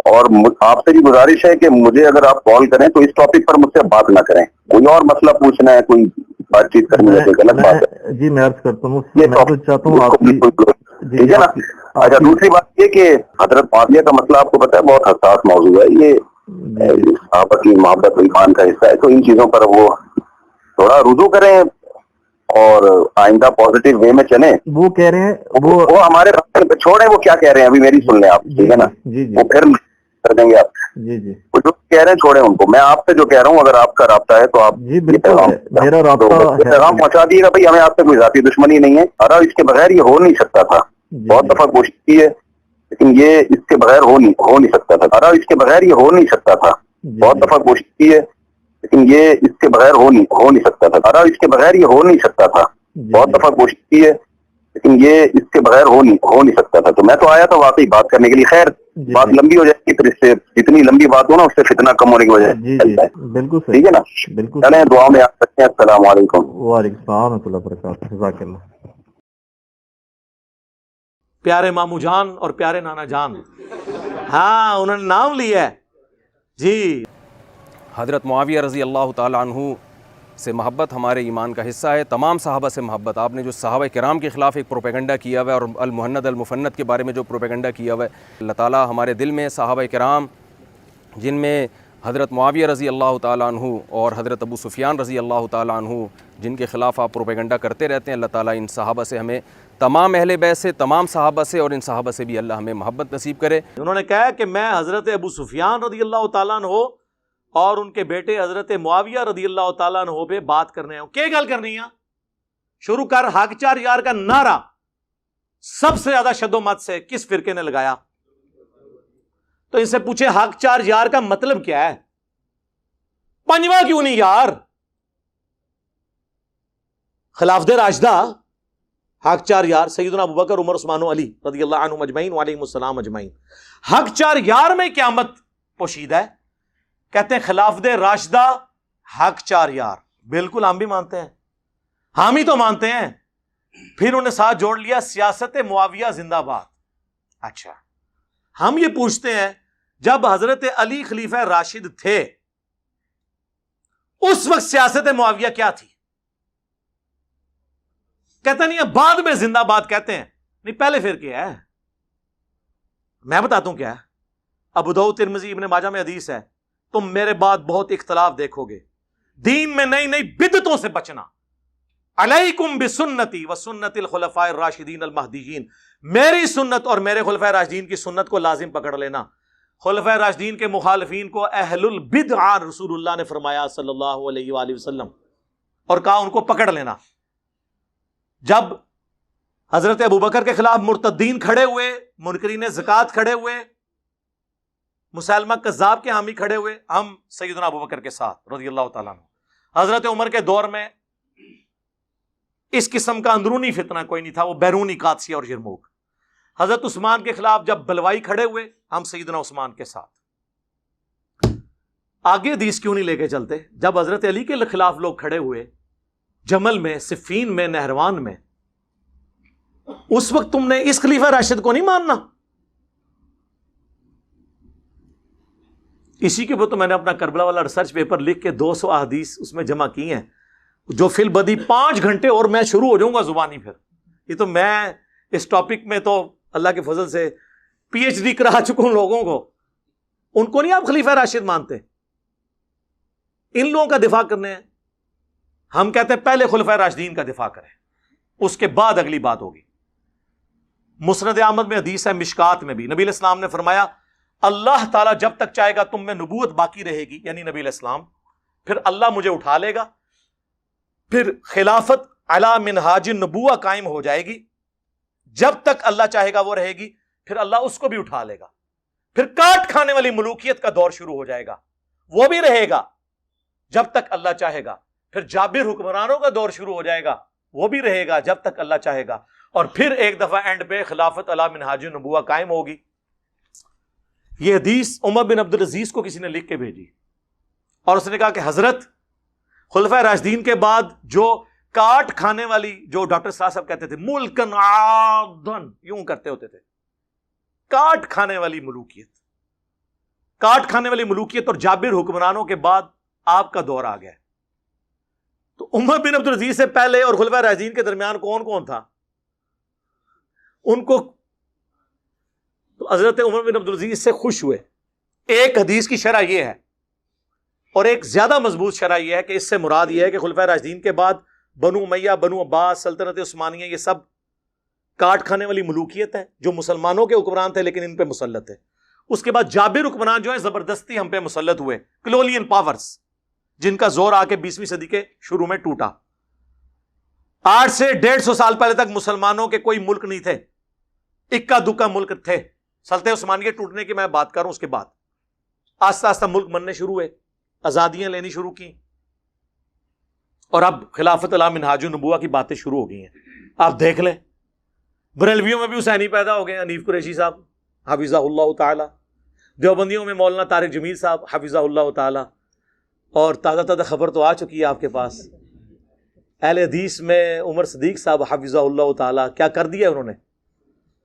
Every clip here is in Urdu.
اور آپ سے بھی گزارش ہے کہ مجھے اگر آپ کال کریں تو اس ٹاپک پر مجھ سے بات نہ کریں، کوئی اور مسئلہ پوچھنا ہے، کوئی بات چیت کرنی ہے، کوئی غلط بات ہے جی میں عرض کرتا ہوں، یہ میں تو چاہتا ہوں آپ کی، ٹھیک ہے نا. اچھا دوسری بات یہ کہ حضرت معاویہ کا مسئلہ آپ کو پتا ہے بہت حساس موضوع ہے، یہ صحابہ کی محبت و ایمان کا حصہ ہے، تو ان چیزوں پر وہ تھوڑا رجوع کریں اور آئندہ پازیٹیو وے میں چلیں. وہ کہہ رہے ہیں وہ ہمارے چھوڑیں، وہ کیا کہہ رہے ہیں ابھی میری سن لیں آپ، ٹھیک ہے نا، وہ پھر کر دیں گے آپ. وہ جو کہہ رہے ہیں چھوڑیں ان کو. میں آپ سے جو کہہ رہا ہوں اگر آپ کا رابطہ ہے تو آپ میرا رابطہ پیغام پہنچا دیے گا. بھائی ہمیں آپ سے کوئی ذاتی دشمنی نہیں ہے، ارا اس کے بغیر یہ ہو نہیں سکتا تھا. بہت دفعہ کوشش کی ہے لیکن یہ اس کے بغیر ہو نہیں سکتا تھا. ارا اس کے بغیر یہ ہو نہیں سکتا تھا. بہت دفعہ کوشش کی ہے لیکن یہ اس کے بغیر ہو نہیں سکتا تھا. ارا اس کے بغیر یہ ہو نہیں سکتا تھا. بہت دفعہ کوشش کی ہے لیکن یہ اس کے بغیر ہو نہیں سکتا تھا. تو میں تو آیا تھا واقعی بات کرنے کے لیے. خیر بات لمبی ہو جائے گی، پھر اس سے جتنی لمبی بات ہو نا اس سے فتنہ کم ہونے کی وجہ ہے. بالکل ٹھیک ہے نا، چلیں دعا میں آپ سکتے ہیں. السلام علیکم. وعلیکم السلام ورحمۃ اللہ وبرکاتہ. جزاک اللہ. پیارے مامو جان اور پیارے نانا جان، ہاں انہوں نے نام لیا ہے جی. حضرت معاویہ رضی اللہ تعالیٰ عنہ سے محبت ہمارے ایمان کا حصہ ہے. تمام صحابہ سے محبت. آپ نے جو صحابہ کرام کے خلاف ایک پروپیگنڈا کیا ہوا ہے اور المہند المفند کے بارے میں جو پروپیگنڈا کیا ہوا ہے، اللہ تعالیٰ ہمارے دل میں صحابہ کرام جن میں حضرت معاویہ رضی اللہ تعالیٰ عنہ اور حضرت ابو سفیان رضی اللہ تعالیٰ عنہ جن کے خلاف آپ پروپیگنڈا کرتے رہتے ہیں، اللہ تعالیٰ ان صحابہ سے ہمیں، تمام اہل بیت سے، تمام صحابہ سے اور ان صحابہ سے بھی اللہ ہمیں محبت نصیب کرے. انہوں نے کہا کہ میں حضرت ابو سفیان رضی اللہ تعالیٰ عنہ اور ان کے بیٹے حضرت معاویہ رضی اللہ تعالیٰ عنہ پہ بات کرنے ہوں. کیا گل کرنی ہے؟ شروع کر حق چار یار کا نعرہ سب سے زیادہ شد و مت سے کس فرقے نے لگایا؟ تو ان سے پوچھے حق چار یار کا مطلب کیا ہے؟ پنجواں کیوں نہیں یار؟ خلافت راشدہ حق چار یار سیدنا ابوبکر عمر عثمان و علی رضی اللہ عنہم اجمعین وعلیہم السلام اجمعین. حق چار یار میں قیامت پوشیدہ ہے. کہتے ہیں خلافت راشدہ حق چار یار. بالکل ہم بھی مانتے ہیں، ہم ہی تو مانتے ہیں. پھر انہیں ساتھ جوڑ لیا سیاست معاویہ زندہ باد. اچھا ہم یہ پوچھتے ہیں جب حضرت علی خلیفہ راشد تھے اس وقت سیاست معاویہ کیا تھی؟ کہتے نہیں ہے بعد میں زندہ باد کہتے ہیں. نہیں پہلے پھر کیا ہے؟ میں بتاتا ہوں کیا ہے. ابو داؤد ترمذی ابن ماجہ میں حدیث ہے، تم میرے بعد بہت اختلاف دیکھو گے، دین میں نئی نئی بدعتوں سے بچنا. علیکم بسنتی وسنت الخلفاء الراشدین المہدیین، میری سنت اور میرے خلفاء راشدین کی سنت کو لازم پکڑ لینا. خلفاء راشدین کے مخالفین کو اہل البدع رسول اللہ نے فرمایا صلی اللہ علیہ وآلہ وسلم، اور کہا ان کو پکڑ لینا. جب حضرت ابوبکر کے خلاف مرتدین کھڑے ہوئے، منکرین زکوٰۃ کھڑے ہوئے، مسلمہ کذاب کے حامی کھڑے ہوئے، ہم سیدنا ابوبکر کے ساتھ رضی اللہ تعالیٰ عنہ. حضرت عمر کے دور میں اس قسم کا اندرونی فتنہ کوئی نہیں تھا، وہ بیرونی قادسیہ اور یرموک. حضرت عثمان کے خلاف جب بلوائی کھڑے ہوئے، ہم سیدنا عثمان کے ساتھ. آگے حدیث کیوں نہیں لے کے چلتے؟ جب حضرت علی کے خلاف لوگ کھڑے ہوئے جمل میں، صفین میں، نہروان میں، اس وقت تم نے اس خلیفہ راشد کو نہیں ماننا. اسی کے اوپر تو میں نے اپنا کربلا والا ریسرچ پیپر لکھ کے 200 احادیث اس میں جمع کی ہیں، جو فی البدی 5 گھنٹے اور میں شروع ہو جاؤں گا زبانی. پھر یہ تو میں اس ٹاپک میں تو اللہ کے فضل سے پی ایچ ڈی کرا چکا ہوں لوگوں کو. ان کو نہیں آپ خلیفہ راشد مانتے؟ ان لوگوں کا دفاع کرنے ہیں. ہم کہتے ہیں پہلے خلفاء راشدین کا دفاع کریں، اس کے بعد اگلی بات ہوگی. مسند احمد میں حدیث ہے، مشکات میں بھی نبی علیہ السلام نے فرمایا اللہ تعالیٰ جب تک چاہے گا تم میں نبوت باقی رہے گی، یعنی نبی علیہ السلام، پھر اللہ مجھے اٹھا لے گا، پھر خلافت علی منہاج النبوہ قائم ہو جائے گی. جب تک اللہ چاہے گا وہ رہے گی، پھر اللہ اس کو بھی اٹھا لے گا. پھر کاٹ کھانے والی ملوکیت کا دور شروع ہو جائے گا، وہ بھی رہے گا جب تک اللہ چاہے گا. پھر جابر حکمرانوں کا دور شروع ہو جائے گا، وہ بھی رہے گا جب تک اللہ چاہے گا. اور پھر ایک دفعہ اینڈ پہ خلافت علی منہاج النبوہ قائم ہوگی. یہ حدیث عمر بن عبد العزیز کو کسی نے لکھ کے بھیجی، اور اس نے کہا کہ حضرت خلفاء راشدین کے بعد جو کاٹ کھانے والی، جو ڈاکٹر صاحب کہتے تھے ملکن عادن، یوں کرتے ہوتے تھے، کاٹ کھانے والی ملوکیت، کاٹ کھانے والی ملوکیت اور جابر حکمرانوں کے بعد آپ کا دور آ گیا. تو عمر بن عبد العزیز سے پہلے اور خلفائے راشدین کے درمیان کون کون تھا؟ ان کو تو حضرت عمر بن عبد العزیز سے خوش ہوئے. ایک حدیث کی شرح یہ ہے اور ایک زیادہ مضبوط شرح یہ ہے کہ اس سے مراد یہ ہے کہ خلفائے راشدین کے بعد بنو امیہ، بنو عباس، سلطنت عثمانیہ، یہ سب کاٹ کھانے والی ملوکیت ہے جو مسلمانوں کے حکمران تھے لیکن ان پہ مسلط ہے. اس کے بعد جابر حکمران جو ہے زبردستی ہم پہ مسلط ہوئے، کلولین پاورز، جن کا زور آ کے 20ویں صدی کے شروع میں ٹوٹا. 8 سے 150 سال پہلے تک مسلمانوں کے کوئی ملک نہیں تھے، اکا دکا ملک تھے. سلطنت عثمانیہ ٹوٹنے کی میں بات کروں، اس کے بعد آہستہ آہستہ ملک بننے شروع ہوئے، آزادیاں لینی شروع کی، اور اب خلافت علی منہاج النبوہ کی باتیں شروع ہو گئی ہیں. آپ دیکھ لیں بریلویوں میں بھی حسینی پیدا ہو گئے، حنیف قریشی صاحب حفظہ اللہ تعالی، دیوبندیوں میں مولانا طارق جمیل صاحب حفظہ اللہ تعالی، اور تازہ تازہ خبر تو آ چکی ہے آپ کے پاس، اہل حدیث میں عمر صدیق صاحب حفظہ اللہ تعالی. کیا کر دیا انہوں نے؟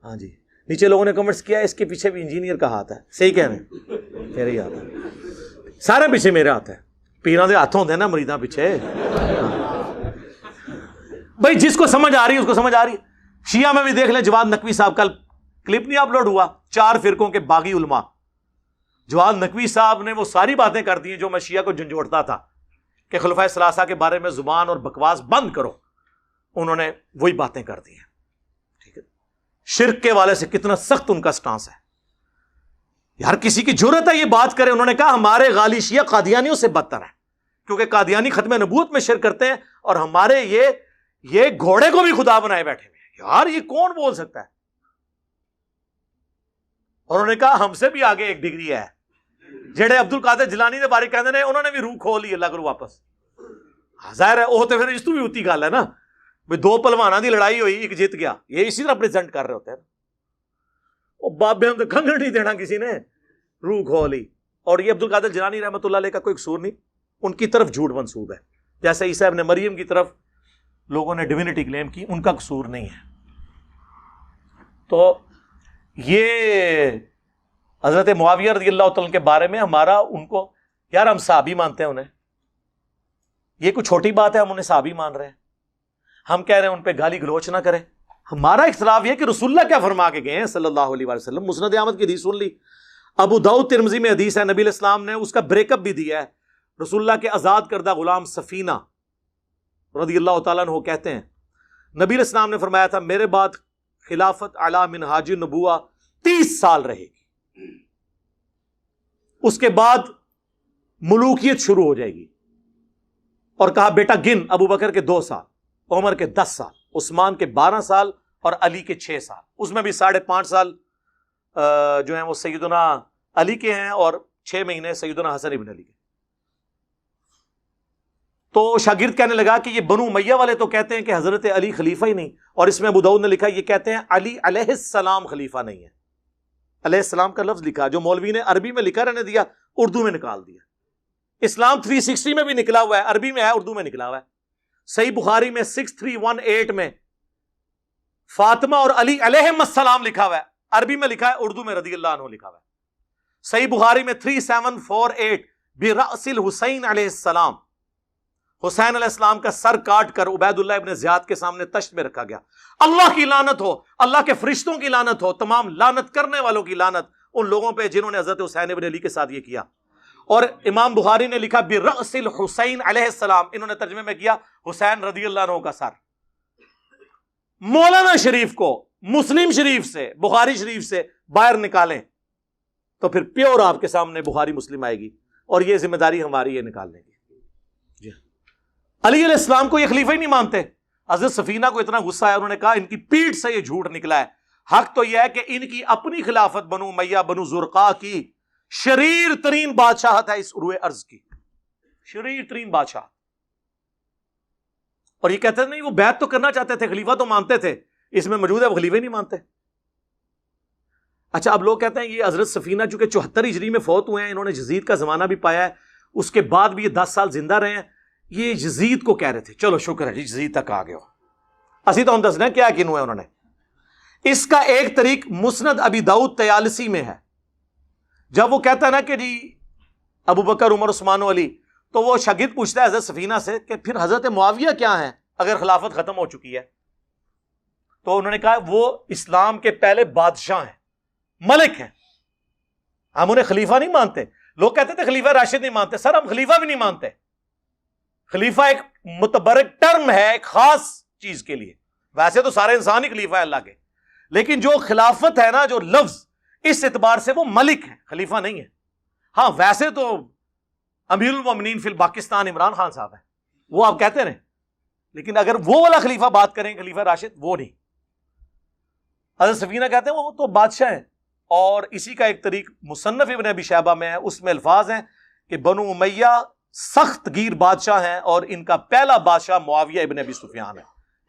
ہاں جی، نیچے لوگوں نے کمنٹس کیا اس کے پیچھے بھی انجینئر کا ہاتھ ہے. صحیح کہہ رہے ہیں، میرے ہی ہاتھ ہے، سارے پیچھے میرے ہاتھ ہے. پیراں دے ہاتھ ہوندے نا مریداں پیچھے. بھائی جس کو سمجھ آ رہی ہے اس کو سمجھ آ رہی ہے. شیعہ میں بھی دیکھ لیں، جواد نقوی صاحب، کل کلپ نہیں اپلوڈ ہوا، 4 فرقوں کے باغی علماء. جواد نقوی صاحب نے وہ ساری باتیں کر دی جو میں شیعہ کو جھنجھوڑتا تھا کہ خلفائے ثلاثہ کے بارے میں زبان اور بکواس بند کرو. انہوں نے وہی باتیں کر دی ہیں. ٹھیک ہے، شرک کے والے سے کتنا سخت ان کا سٹانس ہے. ہر کسی کی جرأت ہے یہ بات کرے. انہوں نے کہا ہمارے غالی شیعہ قادیانیوں سے بدتر ہیں کیونکہ قادیانی ختم نبوت میں شرک کرتے ہیں اور ہمارے یہ گھوڑے کو بھی خدا بنائے بیٹھے ہوئے ہیں. یار یہ کون بول سکتا ہے؟ اور انہوں نے کہا ہم سے بھی آگے ایک ڈگری ہے. جڑے عبد القادر جیلانی دے بارے کہندے نے انہوں نے بھی روح کھول لی اللہ کرو واپس. ظاہر ہے وہ تو پھر اس تو بھی ہوتی گل ہے نا، بھئی 2 پہلواناں دی لڑائی ہوئی، ایک جیت گیا، یہ اسی طرح پریزنٹ کر رہے ہوتے ہیں. وہ بابے ہم تو کنگن نہیں دینا کسی نے، روح کھولی. اور یہ عبد القادر جیلانی رحمۃ اللہ علیہ کا کوئی قصور نہیں، ان کی طرف جھوٹ منسوب ہے. جیسے عیسیٰ ابن مریم کی طرف لوگوں نے ڈیوینٹی کلیم کی، ان کا قصور نہیں ہے. تو یہ حضرت معاویہ رضی اللہ تعالیٰ کے بارے میں ہمارا ان کو، یار ہم صحابی مانتے ہیں انہیں، یہ کوئی چھوٹی بات ہے ہم انہیں صحابی مان رہے ہیں. ہم کہہ رہے ہیں ان پہ گالی گلوچ نہ کریں. ہمارا اختلاف یہ کہ رسول اللہ کیا فرما کے گئے ہیں صلی اللہ علیہ وسلم. مسند احمد کی حدیث سن لی، ابو داؤد ترمذی میں حدیث ہے، نبی علیہ السلام نے اس کا بریک اپ بھی دیا ہے. رسول اللہ کے آزاد کردہ غلام سفینہ رضی اللہ تعالیٰ عنہ کہتے ہیں نبی علیہ السلام نے فرمایا تھا میرے بعد خلافت علی منہاج النبوہ 30 سال رہے گی، اس کے بعد ملوکیت شروع ہو جائے گی. اور کہا بیٹا گن، ابو بکر کے 2 سال، عمر کے 10 سال، عثمان کے 12 سال اور علی کے 6 سال. اس میں بھی 5.5 سال جو ہیں وہ سیدنا علی کے ہیں اور 6 مہینے سیدنا حسن ابن علی کے. تو شاگرد کہنے لگا کہ یہ بنو امیہ والے تو کہتے ہیں کہ حضرت علی خلیفہ ہی نہیں، اور اس میں ابو داؤد نے لکھا یہ کہتے ہیں علی علیہ السلام خلیفہ نہیں ہے. علیہ السلام کا لفظ لکھا جو مولوی نے عربی میں لکھا رہنے دیا، اردو میں نکال دیا. اسلام 360 میں بھی نکلا ہوا ہے، عربی میں ہے، اردو میں نکلا ہوا ہے. صحیح بخاری میں 6318 میں فاطمہ اور علی علیہم السلام لکھا ہوا ہے، عربی میں لکھا ہے، اردو میں رضی اللہ عنہ لکھا ہوا ہے. صحیح بخاری میں 3748 برأس الحسین علیہ السلام، حسین علیہ السلام کا سر کاٹ کر عبید اللہ ابن زیاد کے سامنے تشت میں رکھا گیا. اللہ کی لعنت ہو، اللہ کے فرشتوں کی لعنت ہو، تمام لعنت کرنے والوں کی لعنت ان لوگوں پہ جنہوں نے حضرت حسین ابن علی کے ساتھ یہ کیا. اور امام بخاری نے لکھا برأس الحسین علیہ السلام، انہوں نے ترجمے میں کیا حسین رضی اللہ عنہ کا سر. مولانا شریف کو مسلم شریف سے، بخاری شریف سے باہر نکالیں تو پھر پیور آپ کے سامنے بخاری مسلم آئے گی، اور یہ ذمہ داری ہماری ہے نکالنے کی. جی علی علیہ السلام کو یہ خلیفہ ہی نہیں مانتے. حضرت سفینہ کو اتنا غصہ ہے، انہوں نے کہا ان کی پیٹھ سے یہ جھوٹ نکلا ہے. حق تو یہ ہے کہ ان کی اپنی خلافت بنو امیہ بنو زرقا کی شریر ترین بادشاہت ہے اس روئے ارض کی، شریر ترین بادشاہ. اور یہ کہتے ہیں نہیں وہ بیعت تو کرنا چاہتے تھے، خلیفہ تو مانتے تھے، اس میں موجود ہے وہ خلیفہ نہیں مانتے. اچھا اب لوگ کہتے ہیں یہ حضرت سفینہ چونکہ 74 ہجری میں فوت ہوئے ہیں، انہوں نے یزید کا زمانہ بھی پایا ہے، اس کے بعد بھی یہ 10 سال زندہ رہے ہیں. یہ یزید کو کہہ رہے تھے. چلو شکر ہے جی یزید تک آ گئے ہو. اسی تو ہم دسنا کیا کنو ہے انہوں نے. اس کا ایک طریق مسند ابی داؤد طیالسی میں ہے جب وہ کہتا ہے نا کہ جی ابو بکر عمر عثمان و علی، تو وہ شاگرد پوچھتا ہے حضرت سفینہ سے کہ پھر حضرت معاویہ کیا ہیں اگر خلافت ختم ہو چکی ہے؟ تو انہوں نے کہا وہ اسلام کے پہلے بادشاہ ہیں، ملک ہیں، ہم انہیں خلیفہ نہیں مانتے. لوگ کہتے تھے خلیفہ راشد نہیں مانتے، سر ہم خلیفہ بھی نہیں مانتے. خلیفہ ایک متبرک ٹرم ہے ایک خاص چیز کے لیے، ویسے تو سارے انسان ہی خلیفہ ہے اللہ کے، لیکن جو خلافت ہے نا، جو لفظ، اس اعتبار سے وہ ملک ہے، خلیفہ نہیں ہے. ہاں ویسے تو امیر المومنین فی الپاکستان عمران خان صاحب ہیں، وہ آپ کہتے رہیں، لیکن اگر وہ والا خلیفہ بات کریں خلیفہ راشد، وہ نہیں. حضرت سفینہ کہتے ہیں وہ تو بادشاہ ہیں. اور اسی کا ایک طریق مصنف ابن ابی شیبہ میں ہے، اس میں الفاظ ہیں کہ بنو امیہ سخت گیر بادشاہ ہیں اور ان کا پہلا بادشاہ معاویہ ابن ابی سفیان ہے.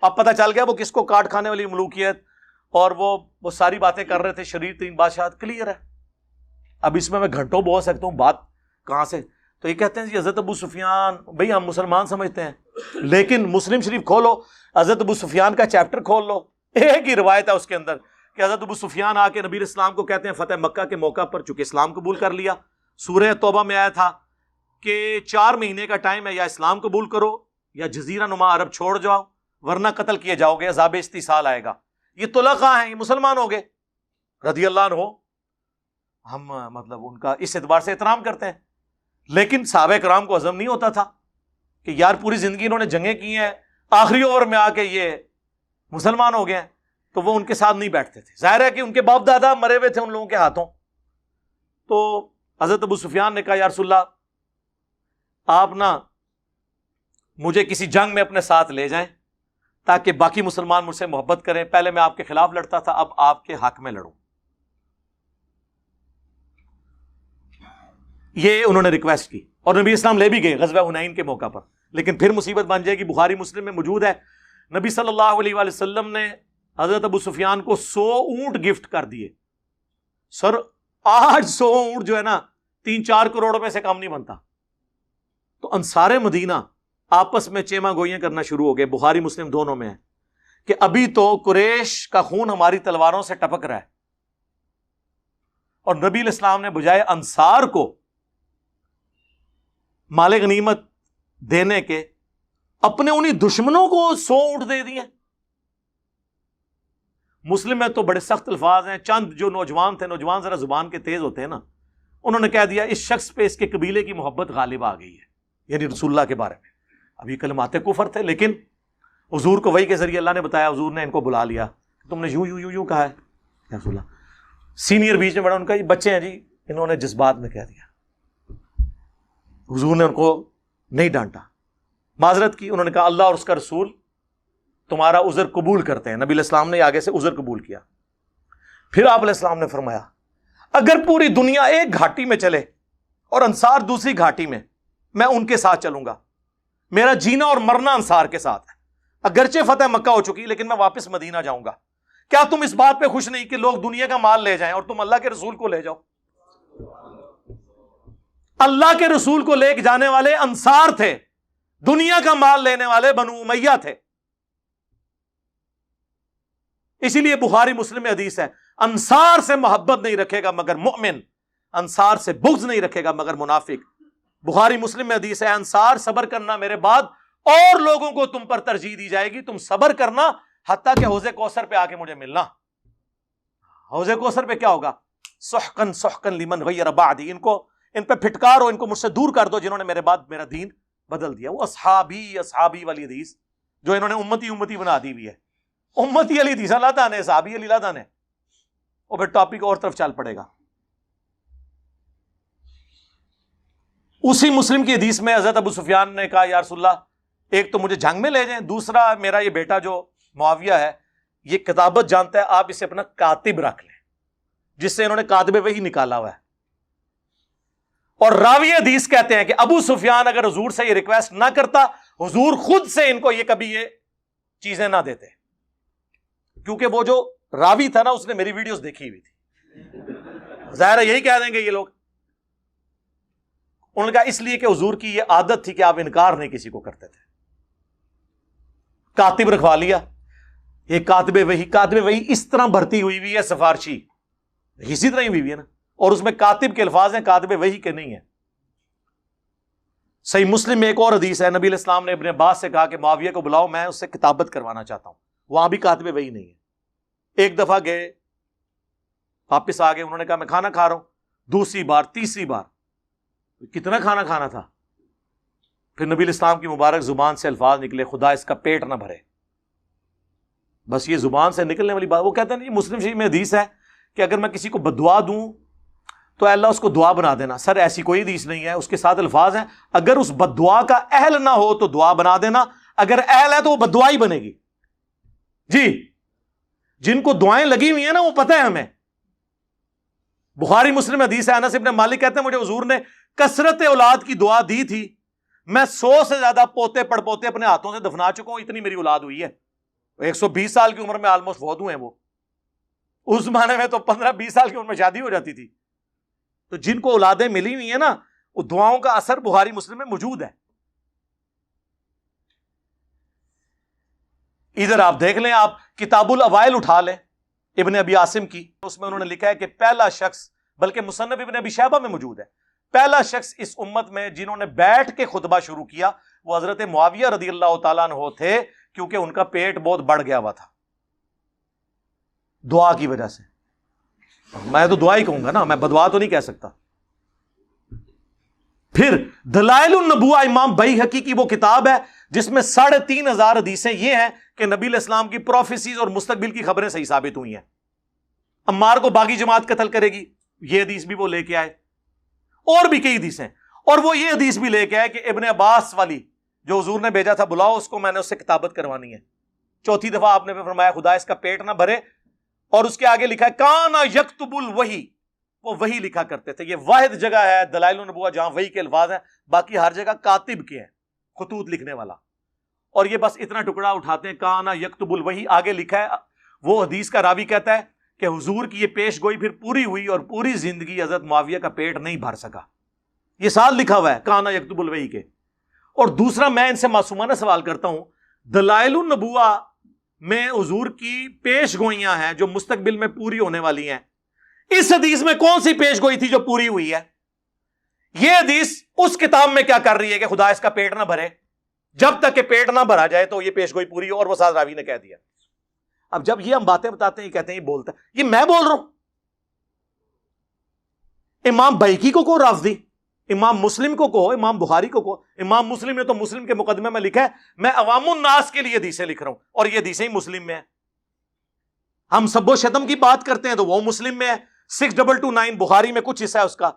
اب پتہ چل گیا وہ کس کو کاٹ کھانے والی ملوکیت اور وہ ساری باتیں کر رہے تھے، شریر ترین بادشاہ، کلیئر ہے. اب اس میں گھنٹوں بول سکتا ہوں، بات کہاں سے. تو یہ کہتے ہیں جی حضرت ابو سفیان، بھئی ہم مسلمان سمجھتے ہیں، لیکن مسلم شریف کھولو، حضرت ابو سفیان کا چیپٹر کھول لو، ایک ہی روایت ہے اس کے اندر کہ حضرت ابو سفیان آ کے نبی اسلام کو کہتے ہیں فتح مکہ کے موقع پر، چونکہ اسلام قبول کر لیا، سورہ توبہ میں آیا تھا کہ 4 مہینے کا ٹائم ہے، یا اسلام قبول کرو یا جزیرہ نما عرب چھوڑ جاؤ ورنہ قتل کیے جاؤ گے، عذاب استیصال آئے گا. یہ طلقاء ہیں، یہ مسلمان ہو گئے رضی اللہ عنہ. ہم مطلب ان کا اس اعتبار سے احترام کرتے ہیں، لیکن صحابہ کرام کو ہضم نہیں ہوتا تھا کہ یار پوری زندگی انہوں نے جنگیں کی ہیں، آخری اوور میں آ کے یہ مسلمان ہو گئے ہیں، تو وہ ان کے ساتھ نہیں بیٹھتے تھے. ظاہر ہے کہ ان کے باپ دادا مرے ہوئے تھے ان لوگوں کے ہاتھوں. تو حضرت ابو سفیان نے کہا یا رسول اللہ آپ نا مجھے کسی جنگ میں اپنے ساتھ لے جائیں تاکہ باقی مسلمان مجھ سے محبت کریں. پہلے میں آپ کے خلاف لڑتا تھا، اب آپ کے حق میں لڑوں. یہ انہوں نے ریکویسٹ کی اور نبی اسلام لے بھی گئے غزوہ حنین کے موقع پر. لیکن پھر مصیبت بن جائے گی، بخاری مسلم میں موجود ہے، نبی صلی اللہ علیہ وآلہ وسلم نے حضرت ابو سفیان کو 100 اونٹ گفٹ کر دیے. سر آج 100 اونٹ جو ہے نا 3-4 کروڑ روپے سے کم نہیں بنتا. تو انصار مدینہ آپس میں چیما گوئیاں کرنا شروع ہو گئے، بخاری مسلم دونوں میں ہے کہ ابھی تو قریش کا خون ہماری تلواروں سے ٹپک رہا ہے، اور نبی الاسلام نے بجائے انصار کو مال غنیمت دینے کے اپنے انہی دشمنوں کو 100 اونٹ دے دیے. مسلم میں تو بڑے سخت الفاظ ہیں. چند جو نوجوان تھے، نوجوان ذرا زبان کے تیز ہوتے ہیں نا، انہوں نے کہہ دیا اس شخص پہ اس کے قبیلے کی محبت غالب آ گئی ہے، یعنی رسول اللہ کے بارے میں. اب یہ کلمات کفر تھے، لیکن حضور کو وحی کے ذریعے اللہ نے بتایا، حضور نے ان کو بلا لیا، تم نے یوں یوں یوں یوں کہا ہے یا رسول اللہ. سینئر بیچ میں بڑا ان کا یہ بچے ہیں جی، انہوں نے جذبات میں کہہ دیا. حضور نے ان کو نہیں ڈانٹا، معذرت کی. انہوں نے کہا اللہ اور اس کا رسول تمہارا عذر قبول کرتے ہیں. نبی علیہ السلام نے آگے سے عذر قبول کیا. پھر آپ علیہ السلام نے فرمایا اگر پوری دنیا ایک گھاٹی میں چلے اور انصار دوسری گھاٹی میں، میں ان کے ساتھ چلوں گا. میرا جینا اور مرنا انصار کے ساتھ ہے. اگرچہ فتح مکہ ہو چکی لیکن میں واپس مدینہ جاؤں گا. کیا تم اس بات پہ خوش نہیں کہ لوگ دنیا کا مال لے جائیں اور تم اللہ کے رسول کو لے جاؤ؟ اللہ کے رسول کو لے کے جانے والے انصار تھے، دنیا کا مال لینے والے بنو امیہ تھے. اسی لیے بخاری مسلم میں حدیث ہے انصار سے محبت نہیں رکھے گا مگر مؤمن، انصار سے بغض نہیں رکھے گا مگر منافق. بخاری مسلم میں حدیث ہے انصار صبر کرنا میرے بعد اور لوگوں کو تم پر ترجیح دی جائے گی، تم صبر کرنا حتیٰ کہ حوض کوثر پہ آ کے مجھے ملنا. حوض کوثر پہ کیا ہوگا؟ سحقن سحقن لمن غیر بعدی، ان پہ پھٹکارو، ان کو مجھ سے دور کر دو جنہوں نے میرے بعد میرا دین بدل دیا. وہ اصحابی اصحابی والی حدیث جو انہوں نے امتی امتی بنا دی ہوئی ہے، امتی علی حدیث اللہ تعالیٰ نے، صحابی علی اللہ تعالیٰ نے. اور پھر ٹاپک اور طرف چل پڑے گا. اسی مسلم کی حدیث میں حضرت ابو سفیان نے کہا یا رسول اللہ ایک تو مجھے جنگ میں لے جائیں، دوسرا میرا یہ بیٹا جو معاویہ ہے یہ کتابت جانتا ہے، آپ اسے اپنا کاتب رکھ لیں، جس سے انہوں نے کاتب وحی نکالا ہوا ہے. اور راوی حدیث کہتے ہیں کہ ابو سفیان اگر حضور سے یہ ریکویسٹ نہ کرتا، حضور خود سے ان کو یہ کبھی یہ چیزیں نہ دیتے، کیونکہ وہ جو راوی تھا نا اس نے میری ویڈیوز دیکھی ہوئی تھی. ظاہر ہے یہی کہہ دیں گے یہ لوگ. انہوں نے کہا اس لیے کہ حضور کی یہ عادت تھی کہ آپ انکار نہیں کسی کو کرتے تھے. کاتب رکھوا لیا. یہ کاتب وحی اس طرح بھرتی ہوئی ہے سفارشی، اسی طرح ہی ہوئی ہے نا. اور اس میں کاتب کے الفاظ ہیں، کاتب وحی کے نہیں ہیں۔ صحیح مسلم میں ایک اور حدیث ہے، نبی علیہ السلام نے ابن عباس سے کہا کہ معاویہ کو بلاؤ، میں اس سے کتابت کروانا چاہتا ہوں۔ وہاں بھی کاتب وحی نہیں ہے۔ ایک دفعہ گئے، واپس آ گئے، انہوں نے کہا میں کھانا کھا رہا ہوں، دوسری بار، تیسری بار، کتنا کھانا کھانا تھا؟ پھر نبی علیہ السلام کی مبارک زبان سے الفاظ نکلے، خدا اس کا پیٹ نہ بھرے۔ بس یہ زبان سے نکلنے والی بات، وہ کہتے ہیں نہیں، مسلم شریف میں حدیث ہے کہ اگر میں کسی کو بدعا دوں تو اللہ اس کو دعا بنا دینا۔ سر ایسی کوئی حدیث نہیں ہے، اس کے ساتھ الفاظ ہیں اگر اس بددعا کا اہل نہ ہو تو دعا بنا دینا، اگر اہل ہے تو وہ بددعا ہی بنے گی۔ جی، جن کو دعائیں لگی ہوئی ہیں نا، وہ پتہ ہے ہمیں۔ بخاری مسلم حدیث ہے، انس ابن مالک کہتے ہیں مجھے حضور نے کثرت اولاد کی دعا دی تھی، میں 100 سے زیادہ پوتے پڑ پوتے اپنے ہاتھوں سے دفنا چکا ہوں، اتنی میری اولاد ہوئی ہے۔ 120 سال کی عمر میں آلموسٹ فوت ہوئے ہیں وہ۔ اس زمانے میں تو 15-20 سال کی عمر میں شادی ہو جاتی تھی۔ تو جن کو اولادیں ملی ہوئی ہیں نا، وہ دعاؤں کا اثر بخاری مسلم میں موجود ہے۔ ادھر آپ دیکھ لیں، آپ کتاب الاوائل اٹھا لیں ابن ابی عاصم کی، اس میں انہوں نے لکھا ہے کہ پہلا شخص، بلکہ مصنف ابن ابی شیبہ میں موجود ہے، پہلا شخص اس امت میں جنہوں نے بیٹھ کے خطبہ شروع کیا وہ حضرت معاویہ رضی اللہ تعالیٰ عنہ تھے، کیونکہ ان کا پیٹ بہت بڑھ گیا ہوا تھا دعا کی وجہ سے۔ میں تو دعا ہی کہوں گا نا، میں بدعا تو نہیں کہہ سکتا۔ پھر دلائل النبوہ امام بیہقی کی وہ کتاب ہے جس میں 3500 حدیثیں یہ ہیں کہ نبی علیہ السلام کی پروفیسیز اور مستقبل کی خبریں صحیح ثابت ہوئی ہیں۔ عمار کو باغی جماعت قتل کرے گی، یہ حدیث بھی وہ لے کے آئے، اور بھی کئی حدیثیں، اور وہ یہ حدیث بھی لے کے آئے کہ ابن عباس والی جو حضور نے بھیجا تھا، بلاؤ اس کو، میں نے اس سے کتابت کروانی ہے۔ چوتھی دفعہ آپ نے فرمایا خدا اس کا پیٹ نہ بھرے، اور اس کے آگے لکھا ہے کانا یکتب الوحی، وہ وحی لکھا کرتے تھے۔ یہ واحد جگہ ہے دلائل النبوہ جہاں وحی کے الفاظ ہیں، باقی ہر جگہ کاتب کے ہیں، خطوط لکھنے والا۔ اور یہ بس اتنا ٹکڑا اٹھاتے ہیں، کانا یکتب الوحی، آگے لکھا ہے وہ حدیث کا راوی کہتا ہے کہ حضور کی یہ پیش گوئی پھر پوری ہوئی اور پوری زندگی حضرت معاویہ کا پیٹ نہیں بھر سکا۔ یہ سال لکھا ہوا ہے کانا یکتب الوحی کے۔ اور دوسرا، میں ان سے معصومانہ سوال کرتا ہوں، دلائل النبوہ میں حضور کی پیش گوئیاں ہیں جو مستقبل میں پوری ہونے والی ہیں، اس حدیث میں کون سی پیش گوئی تھی جو پوری ہوئی ہے؟ یہ حدیث اس کتاب میں کیا کر رہی ہے کہ خدا اس کا پیٹ نہ بھرے؟ جب تک کہ پیٹ نہ بھرا جائے تو یہ پیش گوئی پوری ہو، اور وہ ساتھ راوی نے کہہ دیا۔ اب جب یہ ہم باتیں بتاتے ہیں، یہ کہتے ہیں یہ بولتا ہے، یہ میں بول رہا ہوں؟ امام بیہقی کو کہو رافضی، امام مسلم کو کہو، امام بخاری کو کہو۔ امام مسلم نے تو مسلم کے مقدمے میں لکھا ہے میں عوام الناس کے لیے حدیثیں لکھ رہا ہوں، اور یہ حدیثیں ہی مسلم میں ہیں۔ ہم سب و شتم کی بات کرتے ہیں تو وہ مسلم میں ہے۔ 6229 بخاری میں کچھ حصہ ہے اس کا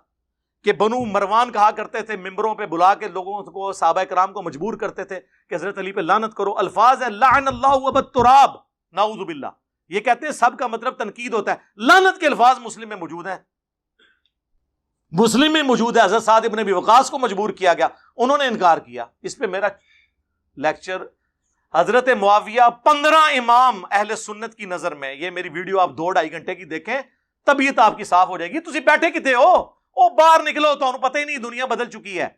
کہ بنو مروان کہا کرتے تھے، ممبروں پہ بلا کے لوگوں کو، صحابہ کرام کو مجبور کرتے تھے کہ حضرت علی پہ لعنت کرو۔ الفاظ ہے لعن اللہ ابا التراب، نعوذ باللہ۔ یہ کہتے ہیں سب کا مطلب تنقید ہوتا ہے، لعنت کے الفاظ مسلم میں موجود ہیں، مسلم میں موجود ہے۔ حضرت سعد ابن ابی وقاص کو مجبور کیا گیا، انہوں نے انکار کیا۔ اس پہ میرا لیکچر حضرت معاویہ 15 امام اہل سنت کی نظر میں، یہ میری ویڈیو آپ 2-2.5 گھنٹے کی دیکھیں، طبیعت آپ کی صاف ہو جائے گی۔ تسی بیٹھے کتے ہو؟ او باہر نکلو، تو انہوں پتہ ہی نہیں دنیا بدل چکی ہے۔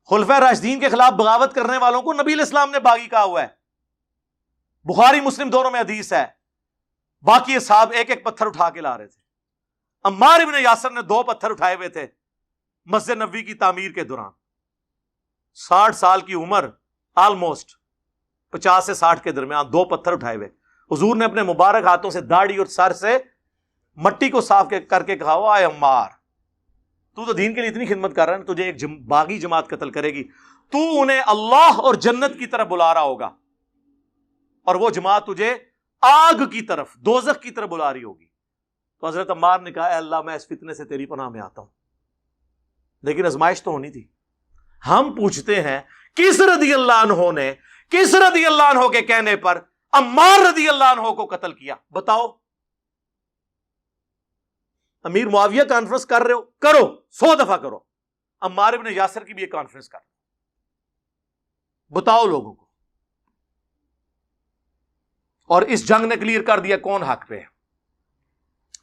خلفائے راشدین کے خلاف بغاوت کرنے والوں کو نبی علیہ السلام نے باغی کہا ہوا ہے، بخاری مسلم دونوں میں حدیث ہے۔ باقی اصحاب ایک ایک پتھر اٹھا کے لا رہے تھے۔ عمار ابن یاسر نے 2 پتھر اٹھائے ہوئے تھے مسجد نبوی کی تعمیر کے دوران، 60 سال کی عمر، آلموسٹ 50 سے 60 کے درمیان، 2 پتھر اٹھائے ہوئے۔ حضور نے اپنے مبارک ہاتھوں سے داڑھی اور سر سے مٹی کو صاف کر کے کہا، اے عمار، تو دین کے لیے اتنی خدمت کر رہا ہے نا، تجھے ایک باغی جماعت قتل کرے گی، تو انہیں اللہ اور جنت کی طرف بلا رہا ہوگا، اور وہ جماعت تجھے آگ کی طرف، دوزخ کی طرف بلا رہی ہوگی۔ تو حضرت عمار نے کہا، اے اللہ میں اس فتنے سے تیری پناہ میں آتا ہوں۔ لیکن آزمائش تو ہونی تھی۔ ہم پوچھتے ہیں کس رضی اللہ عنہ نے، کس رضی اللہ عنہ کے کہنے پر عمار رضی اللہ عنہ کو قتل کیا؟ بتاؤ۔ امیر معاویہ کانفرنس کر رہے ہو، کرو، 100 دفعہ کرو۔ عمار ابن یاسر کی بھی ایک کانفرنس کر، بتاؤ لوگوں کو۔ اور اس جنگ نے کلیئر کر دیا کون حق پہ ہے۔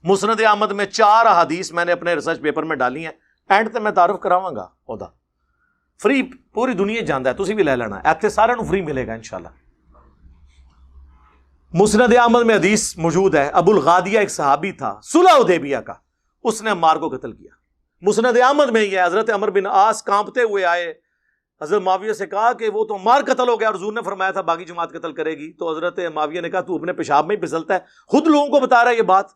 مسند احمد میں 4 احادیث میں نے اپنے ریسرچ پیپر میں ڈالی ہیں، اینڈ تے میں تعارف کراواں گا اودا فری، پوری دنیا جاندا ہے، تسی بھی لے لینا، ایتھے سارے نو فری ملے گا انشاءاللہ۔ مسند احمد میں حدیث موجود ہے، ابو الغادیہ ایک صحابی تھا صلح حدیبیہ کا، اس نے عمار کو قتل کیا۔ مسند احمد میں یہ حضرت عمر بن عاص کانپتے ہوئے آئے، حضرت معاویہ سے کہا کہ وہ تو عمار قتل ہو گیا اور حضور نے فرمایا تھا باقی جماعت قتل کرے گی، تو حضرت معاویہ نے کہا تو اپنے پیشاب میں ہی پھسلتا ہے، خود لوگوں کو بتا رہا ہے یہ بات،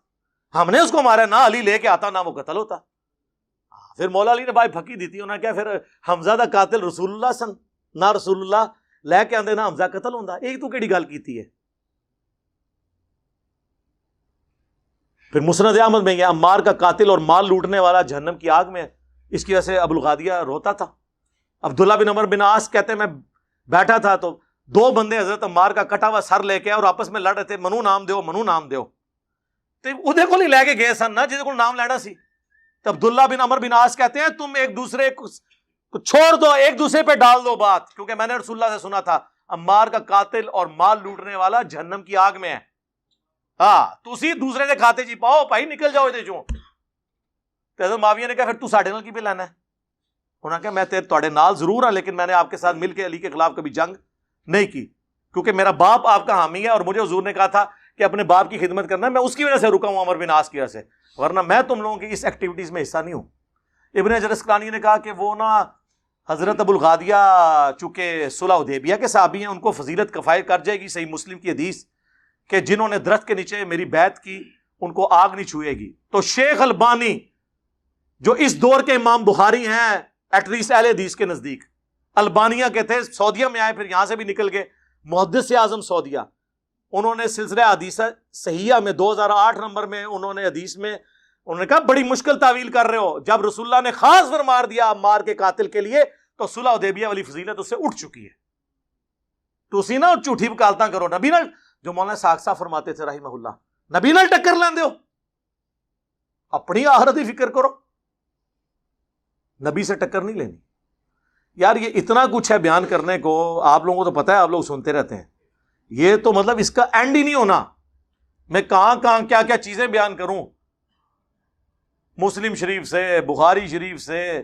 ہم نے اس کو مارا، نہ علی لے کے آتا نہ وہ قتل ہوتا۔ پھر مولا علی نے بھائی پھکی دی تھی، انہوں نے کہا پھر حمزہ دا قاتل رسول اللہ سن، نہ رسول اللہ لے کے آندے نہ حمزہ قتل ہوندا، ایک تو کیڑی گل کیتی ہے۔ پھر مسند احمد میں یہ عمار کا قاتل اور مال لوٹنے والا جہنم کی آگ میں ہے، اس کی وجہ سے ابو الغادیہ روتا تھا۔ عبداللہ بن عمر بن عاص کہتے ہیں میں بیٹھا تھا تو دو بندے حضرت عمار کا کٹا ہوا سر لے کے اور آپس میں لڑ رہے تھے، منو نام دیو منو نام دیو، تو ادھے کو نہیں لے کے گئے سن نا جہدے کو نام لینا سی۔ تو عبداللہ بن عمر بن عاص کہتے ہیں تم ایک دوسرے کو چھوڑ دو، ایک دوسرے پہ ڈال دو بات، کیونکہ میں نے رسول اللہ سے سنا تھا عمار کا قاتل اور مال لوٹنے والا جہنم کی آگ میں ہے، ہاں تسی دوسرے دے کھاتے جی پاؤ بھائی نکل جاؤ ادھر چوں۔ تو حضرت معاویہ نے کہا پھر تو ساڈے نال کی پہ لینا ہے؟ انہوں نے کہا میں تواڈے نال ضرور ہاں لیکن میں نے آپ کے ساتھ مل کے علی کے خلاف کبھی جنگ نہیں کی، کیونکہ میرا باپ آپ کا حامی ہے اور مجھے حضور نے کہا تھا کہ اپنے باپ کی خدمت کرنا، میں اس کی وجہ سے رکا ہوں عمر بن عاص کی وجہ سے، ورنہ میں تم لوگوں کی اس ایکٹیویٹیز میں حصہ نہیں ہوں۔ ابن حجر اسقلانی نے کہا کہ وہ نا حضرت ابو الغادیہ چونکہ صلح حدیبیہ کے صحابی ہیں، ان کو فضیلت کفایت کر جائے گی، صحیح مسلم کی حدیث کہ جنہوں نے درخت کے نیچے میری بیعت کی ان کو آگ نہیں چھوئے گی۔ تو شیخ البانی جو اس دور کے امام بخاری ہیں ایٹ لیسٹ اہل حدیث کے نزدیک، البانیہ کے تھے، سعودیہ میں آئے پھر یہاں سے بھی نکل گئے، محدث اعظم سعودیہ، انہوں نے سلسلہ حدیث صحیحہ میں 2008 نمبر میں انہوں نے حدیث میں انہوں نے کہا بڑی مشکل تعویل کر رہے ہو، جب رسول اللہ نے خاص فرمار دیا عمار کے قاتل کے لیے تو صلح حدیبیہ والی فضیلت اس سے اٹھ چکی ہے۔ تو اسی نا جھوٹھی وکالتاں کرو، نبی نال جو مولانا ساکھ صاحب فرماتے تھے رحمہ اللہ، نبی نال ٹکر لیندے ہو، اپنی آخرت کی فکر کرو، نبی سے ٹکر نہیں لینی۔ یار یہ اتنا کچھ ہے بیان کرنے کو، آپ لوگوں کو تو پتہ ہے، آپ لوگ سنتے رہتے ہیں، یہ تو مطلب اس کا اینڈ ہی نہیں ہونا، میں کہاں کیا کیا چیزیں بیان کروں، مسلم شریف سے بخاری شریف سے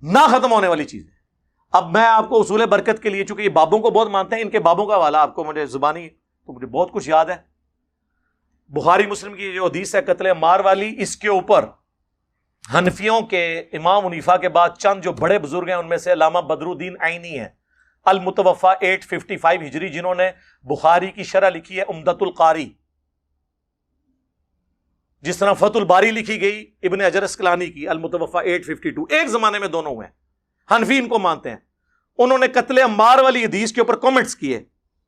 نہ ختم ہونے والی چیزیں۔ اب میں آپ کو اصول برکت کے لیے، چونکہ یہ بابوں کو بہت مانتے ہیں، ان کے بابوں کا حوالہ آپ کو مجھے زبانی تو مجھے بہت کچھ یاد ہے۔ بخاری مسلم کی جو حدیث ہے قتل عمار والی، اس کے اوپر حنفیوں کے امام حنیفہ کے بعد چند جو بڑے بزرگ ہیں ان میں سے علامہ بدر الدین عینی ہیں، المتوفی 855 ہجری، جنہوں نے بخاری کی شرح لکھی ہے عمدۃ القاری، جس طرح فتح الباری لکھی گئی ابن حجر اسقلانی کی المتوفی 852، ایک زمانے میں دونوں ہوئے ہیں، حنفی ان کو مانتے ہیں۔ انہوں نے قتل عمار والی حدیث کے اوپر کامنٹس کیے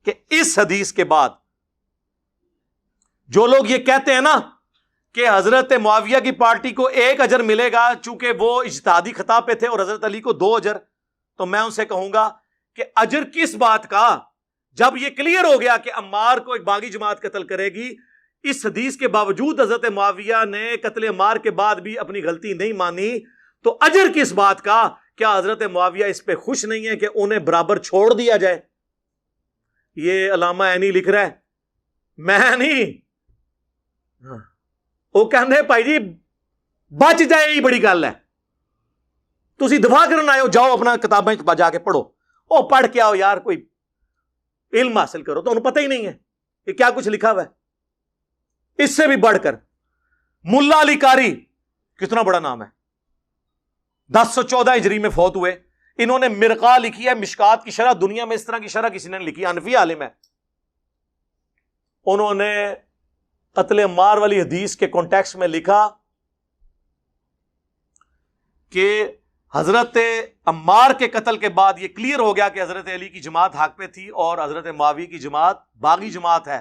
کہ اس حدیث کے بعد جو لوگ یہ کہتے ہیں نا کہ حضرت معاویہ کی پارٹی کو 1 اجر ملے گا چونکہ وہ اجتہادی خطا پہ تھے اور حضرت علی کو 2 اجر، تو میں ان سے کہوں گا کہ اجر کس بات کا، جب یہ کلیئر ہو گیا کہ عمار کو ایک باغی جماعت قتل کرے گی، اس حدیث کے باوجود حضرت معاویہ نے قتل عمار کے بعد بھی اپنی غلطی نہیں مانی، تو اجر کس بات کا؟ کیا حضرت معاویہ اس پہ خوش نہیں ہے کہ انہیں برابر چھوڑ دیا جائے؟ یہ علامہ عینی لکھ رہا ہے، میں نہیں، وہ کہنے بھائی جی بچ جائے یہ بڑی گل ہے، تسی دفاع کرنا آئے ہو، جاؤ اپنا کتابیں جا کے پڑھو، او پڑھ کے آؤ یار، کوئی علم حاصل کرو، تو انہیں پتہ ہی نہیں ہے کہ کیا کچھ لکھا ہوا ہے۔ اس سے بھی بڑھ کر ملا علی قاری، کتنا بڑا نام ہے، 1014 ہجری میں فوت ہوئے، انہوں نے مرقہ لکھی ہے، مشکات کی شرح، دنیا میں اس طرح کی شرح کسی نے لکھی، حنفی عالم ہے، انہوں نے قتل عمار والی حدیث کے کانٹیکسٹ میں لکھا کہ حضرت عمار کے قتل کے بعد یہ کلیئر ہو گیا کہ حضرت علی کی جماعت حق پہ تھی اور حضرت معاویہ کی جماعت باغی جماعت ہے،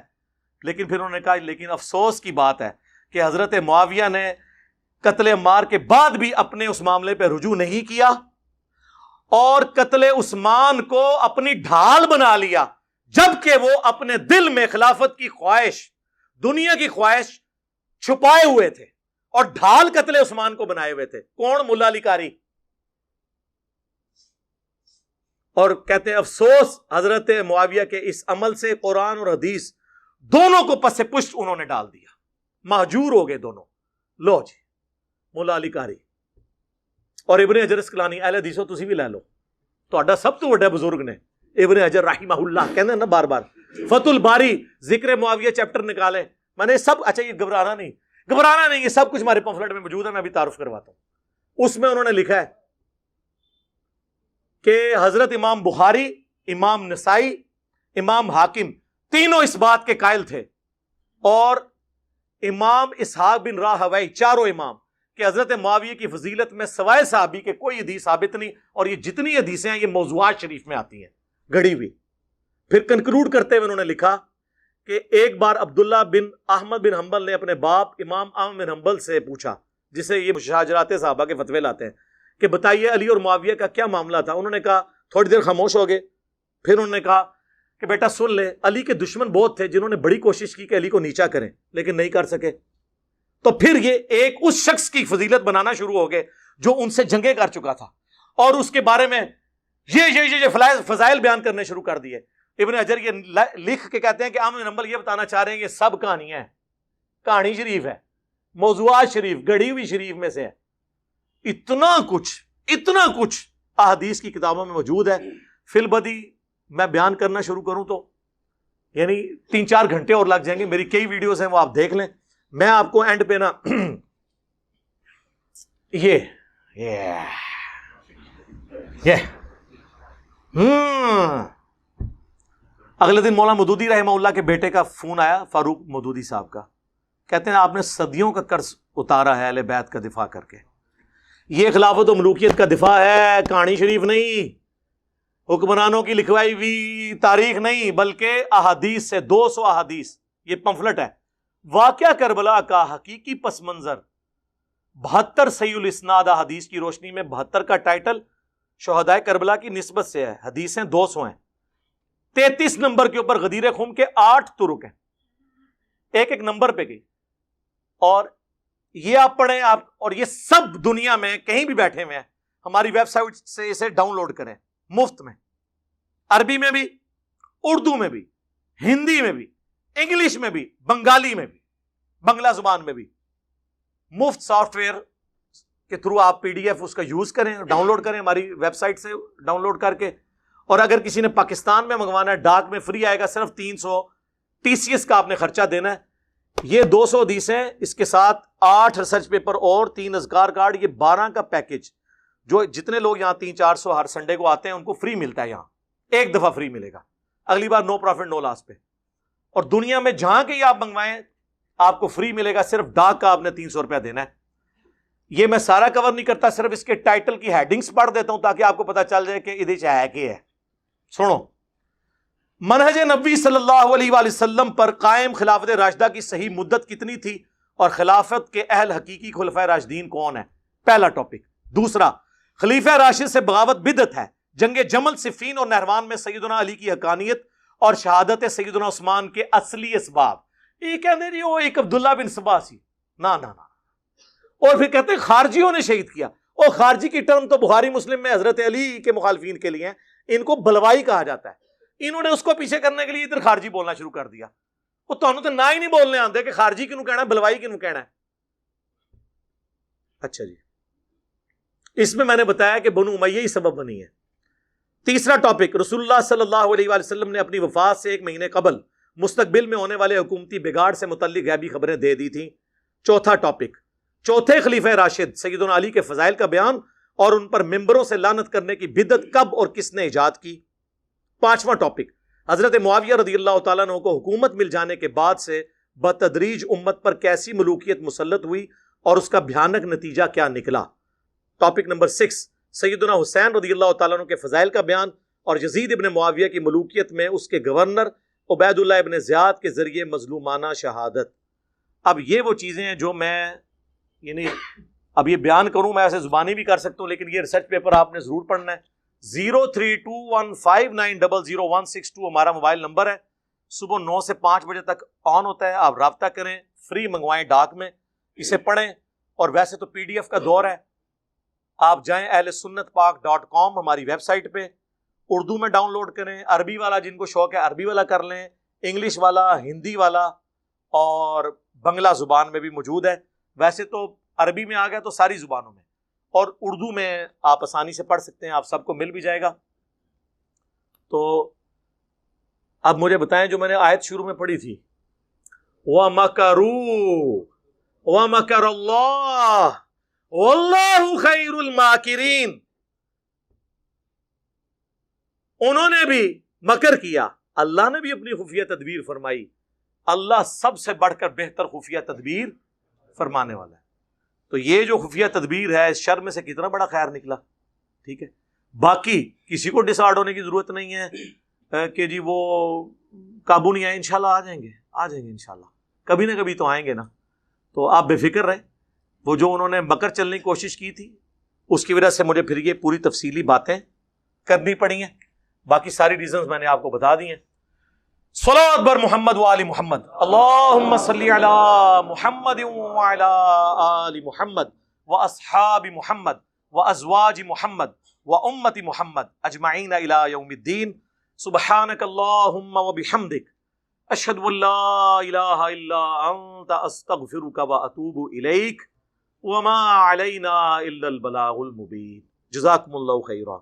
لیکن پھر انہوں نے کہا لیکن افسوس کی بات ہے کہ حضرت معاویہ نے قتل عمار کے بعد بھی اپنے اس معاملے پہ رجوع نہیں کیا اور قتل عثمان کو اپنی ڈھال بنا لیا، جبکہ وہ اپنے دل میں خلافت کی خواہش، دنیا کی خواہش چھپائے ہوئے تھے اور ڈھال قتل عثمان کو بنائے ہوئے تھے۔ کون؟ ملا علی قاری۔ اور کہتے ہیں افسوس حضرت معاویہ کے اس عمل سے قرآن اور حدیث دونوں کو پس پشت انہوں نے ڈال دیا، مہجور ہو گئے دونوں۔ لو جی ملا علی قاری اور ابن حجر اسقلانی، اہل حدیثو تسی بھی لے لو، تہاڈا سب تو بڑا بزرگ نے ابن حجر رحمہ اللہ، کہندے نا بار بار فتح الباری ذکر معاویہ چیپٹر نکالیں. میں نے سب, اچھا یہ گھبرانا نہیں, یہ سب کچھ ہمارے پمفلٹ میں موجود ہے, میں ابھی تعارف کرواتا ہوں. اس میں انہوں نے لکھا ہے کہ حضرت امام بخاری, امام نسائی, امام حاکم تینوں اس بات کے قائل تھے, اور امام اسحاق بن راہوی, چاروں امام, کہ حضرت معاویہ کی فضیلت میں سوائے صحابی کے کوئی حدیث ثابت نہیں, اور یہ جتنی حدیثیں ہیں یہ موضوعات شریف میں آتی ہیں گڑی ہوئی. پھر کنکلوڈ کرتے ہوئے انہوں نے لکھا کہ ایک بار عبداللہ بن احمد بن حنبل نے اپنے باپ امام احمد بن حنبل سے پوچھا, جسے یہ مشاجرات صحابہ کے فتوے لاتے ہیں, کہ بتائیے علی اور معاویہ کا کیا معاملہ تھا. انہوں نے کہا, تھوڑی دیر خاموش ہو گئے, پھر انہوں نے کہا کہ بیٹا سن لے, علی کے دشمن بہت تھے جنہوں نے بڑی کوشش کی کہ علی کو نیچا کریں, لیکن نہیں کر سکے. تو پھر یہ ایک اس شخص کی فضیلت بنانا شروع ہو گئے جو ان سے جنگیں کر چکا تھا, اور اس کے بارے میں یہ فضائل بیان کرنے شروع کر دیے. ابن حجر یہ لکھ کے کہتے ہیں کہ احمد بن حنبل یہ بتانا چاہ رہے ہیں کہ سب کہانیاں ہیں, کہانی شریف ہے, موضوعات شریف, گڑھی ہوئی شریف میں سے ہے. اتنا کچھ احادیث کی کتابوں میں موجود ہے. فی البدی میں بیان کرنا شروع کروں تو یعنی 3-4 گھنٹے اور لگ جائیں گے. میری کئی ویڈیوز ہیں, وہ آپ دیکھ لیں. میں آپ کو اینڈ پہ نا اگلے دن مولانا مودودی رحمہ اللہ کے بیٹے کا فون آیا, فاروق مودودی صاحب کا. کہتے ہیں آپ نے صدیوں کا قرض اتارا ہے اہل بیت کا دفاع کر کے. یہ خلافت و ملوکیت کا دفاع ہے, کہانی شریف نہیں, حکمرانوں کی لکھوائی ہوئی تاریخ نہیں, بلکہ احادیث سے 200 احادیث. یہ پمفلٹ ہے, واقعہ کربلا کا حقیقی پس منظر, 72 صحیح الاسناد احادیث کی روشنی میں. 72 کا ٹائٹل شہدائے کربلا کی نسبت سے ہے, حدیثیں 200 ہیں. 33 نمبر کے اوپر غدیر خم کے 8 طرق ہیں, ایک نمبر پہ گئی. اور یہ آپ پڑھیں آپ, اور یہ سب دنیا میں کہیں بھی بیٹھے ہوئے ہیں, ہماری ویب سائٹ سے اسے ڈاؤن لوڈ کریں مفت میں, عربی میں بھی, اردو میں بھی, ہندی میں بھی, انگلش میں بھی, بنگالی میں بھی, بنگلہ زبان میں بھی. مفت سافٹ ویئر کے تھرو آپ PDF اس کا یوز کریں, ڈاؤن لوڈ کریں ہماری ویب سائٹ سے ڈاؤن لوڈ کر کے. اور اگر کسی نے پاکستان میں منگوانا ہے, ڈاک میں فری آئے گا, صرف 300 TCS کا آپ نے خرچہ دینا ہے. یہ 200 حدیثیں, اس کے ساتھ 8 ریسرچ پیپر اور 3 اذکار کارڈ, یہ 12 کا پیکج, جو جتنے لوگ یہاں 300-400 ہر سنڈے کو آتے ہیں ان کو فری ملتا ہے. یہاں ایک دفعہ فری ملے گا, اگلی بار نو پروفٹ نو لاس پہ. اور دنیا میں جہاں کے آپ منگوائیں آپ کو فری ملے گا, صرف ڈاک کا آپ نے 300 روپیہ دینا ہے. یہ میں سارا کور نہیں کرتا, صرف اس کے ٹائٹل کی ہیڈنگز پڑھ دیتا ہوں تاکہ آپ کو پتا چل جائے کہ ادھر ہے کہ ہے. سنو, منہج نبی صلی اللہ علیہ وآلہ وسلم پر قائم خلافت راشدہ کی صحیح مدت کتنی تھی, اور خلافت کے اہل حقیقی خلفائے راشدین کون ہیں, پہلا ٹاپک. دوسرا, خلیفہ راشد سے بغاوت بدعت ہے. جنگ جمل, صفین اور نہروان میں سیدنا علی کی حقانیت اور شہادت سیدنا عثمان کے اصلی اسباب. یہ کہتے ہیں وہ ایک عبداللہ بن سبا سی, نا. اور پھر کہتے ہیں خارجیوں نے شہید کیا. اور خارجی کی ٹرم تو بخاری مسلم میں حضرت علی کے مخالفین کے لیے ہیں, ان کو بلوائی کہا جاتا ہے. انہوں نے اس کو پیچھے کرنے کے لیے ادھر خارجی بولنا شروع کر دیا. وہ تو نہ ہی نہیں بولنے آتے کہ خارجی کیوں کہنا ہے, بلوائی کیوں کہنا ہے. اچھا جی, اس میں نے بتایا کہ بنو امیہ ہی سبب بنی ہے. تیسرا ٹاپک, رسول اللہ صلی اللہ علیہ وآلہ وسلم نے اپنی وفات سے 1 مہینے قبل مستقبل میں ہونے والے حکومتی بگاڑ سے متعلق غیبی خبریں دے دی تھیں. چوتھا ٹاپک, چوتھے خلیفہ راشد سیدنا علی کے فضائل کا بیان اور ان پر ممبروں سے لعنت کرنے کی بدعت کب اور کس نے ایجاد کی. پانچواں ٹاپک, حضرت معاویہ رضی اللہ تعالیٰ عنہ کو حکومت مل جانے کے بعد سے بتدریج امت پر کیسی ملوکیت مسلط ہوئی اور اس کا بھیانک نتیجہ کیا نکلا. ٹاپک نمبر 6, سیدنا حسین رضی اللہ تعالیٰ عنہ کے فضائل کا بیان اور یزید ابن معاویہ کی ملوکیت میں اس کے گورنر عبید اللہ ابن زیاد کے ذریعے مظلومانہ شہادت. اب یہ وہ چیزیں ہیں جو میں یعنی اب یہ بیان کروں, میں ایسے زبانی بھی کر سکتا ہوں, لیکن یہ ریسرچ پیپر آپ نے ضرور پڑھنا ہے. 032159000162 ہمارا موبائل نمبر ہے. صبح 9 سے 5 بجے تک آن ہوتا ہے, آپ رابطہ کریں, فری منگوائیں ڈاک میں, اسے پڑھیں. اور ویسے تو PDF کا دور ہے, آپ جائیں ahlsunnatpak.com ہماری ویب سائٹ پہ, اردو میں ڈاؤن لوڈ کریں, عربی والا جن کو شوق ہے عربی والا کر لیں, انگلش والا, ہندی والا اور بنگلہ زبان میں بھی موجود ہے. ویسے تو عربی میں آ گیا تو ساری زبانوں میں, اور اردو میں آپ آسانی سے پڑھ سکتے ہیں, آپ سب کو مل بھی جائے گا. تو اب مجھے بتائیں جو میں نے آیت شروع میں پڑھی تھی وَمَكَرُوا وَمَكَرَ اللَّهُ وَاللَّهُ خَيْرُ الْمَاكِرِينَ، انہوں نے بھی مکر کیا، اللہ نے بھی اپنی خفیہ تدبیر فرمائی، اللہ سب سے بڑھ کر بہتر خفیہ تدبیر فرمانے والا ہے۔ تو یہ جو خفیہ تدبیر ہے اس شر میں سے کتنا بڑا خیر نکلا، ٹھیک ہے۔ باقی کسی کو ڈس آرڈ ہونے کی ضرورت نہیں ہے کہ جی وہ قابو نہیں آئے، انشاءاللہ آ جائیں گے انشاءاللہ، کبھی نہ کبھی تو آئیں گے نا۔ تو آپ بے فکر رہیں، وہ جو انہوں نے مکر چلنے کی کوشش کی تھی اس کی وجہ سے مجھے پھر یہ پوری تفصیلی باتیں کرنی پڑی ہیں، باقی ساری ریزنز میں نے آپ کو بتا دی ہیں۔ صلوات بر محمد وآل محمد، اللہم صلی علی محمد وعلی آل محمد واصحاب محمد وازواج محمد وامت محمد اجمعین الی یوم الدین۔ سبحانک اللہم وبحمدک، اشہد ان لا الہ الا انت، استغفرک واتوب الیک، وما علینا الا البلاغ المبین۔ جزاکم اللہ خیرا۔